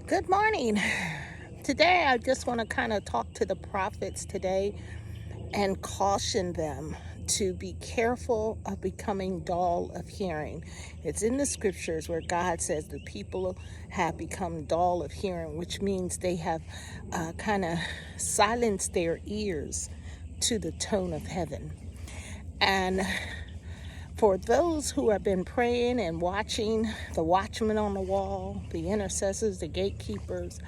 Good morning. Today, I just want to kind of talk to the prophets today and caution them to be careful of becoming dull of hearing. It's in the scriptures where God says the people have become dull of hearing, which means they have kind of silenced their ears to the tone of heaven. And for those who have been praying and watching, the watchmen on the wall, the intercessors, the gatekeepers,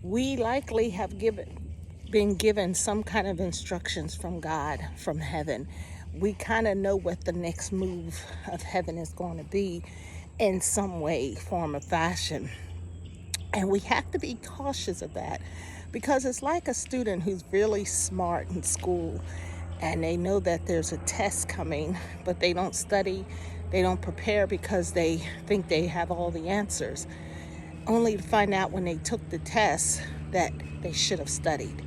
we likely have been given some kind of instructions from God, from heaven. We kind of know what the next move of heaven is going to be in some way, form, or fashion. And we have to be cautious of that because it's like a student who's really smart in school and they know that there's a test coming, but they don't study, they don't prepare because they think they have all the answers, only to find out when they took the test that they should have studied.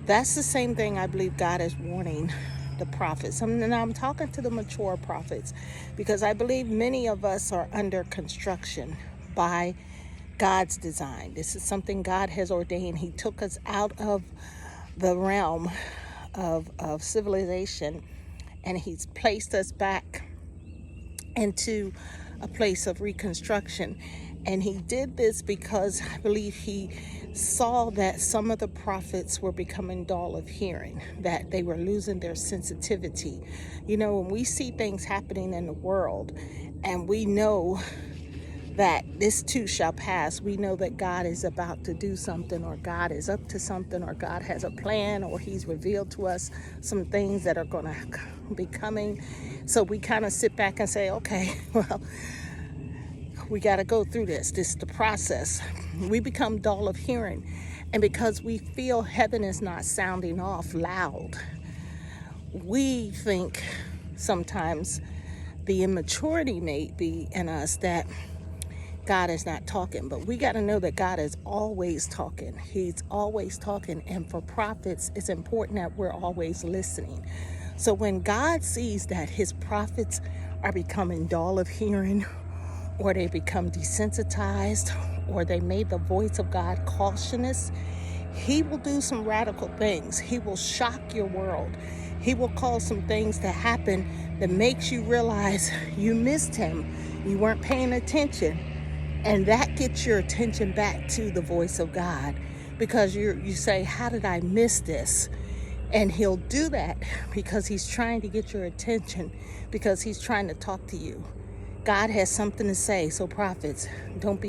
That's the same thing I believe God is warning the prophets. And I'm talking to the mature prophets because I believe many of us are under construction by God's design. This is something God has ordained. He took us out of the realm of civilization and He's placed us back into a place of reconstruction. And He did this because I believe He saw that some of the prophets were becoming dull of hearing, that they were losing their sensitivity. You know, when we see things happening in the world and we know that this too shall pass, we know that God is about to do something, or God is up to something, or God has a plan, or He's revealed to us some things that are going to be coming. So we kind of sit back and say, okay, well, we got to go through this. This is the process. We become dull of hearing. And because we feel heaven is not sounding off loud, we think sometimes the immaturity may be in us that God is not talking. But we got to know that God is always talking. He's always talking. And for prophets, it's important that we're always listening. So when God sees that His prophets are becoming dull of hearing, or they become desensitized, or they made the voice of God cautious, He will do some radical things. He will shock your world. He will cause some things to happen that makes you realize you missed Him. You weren't paying attention. And that gets your attention back to the voice of God, because you say, how did I miss this? And He'll do that because He's trying to get your attention, because He's trying to talk to you. God has something to say. So prophets, don't be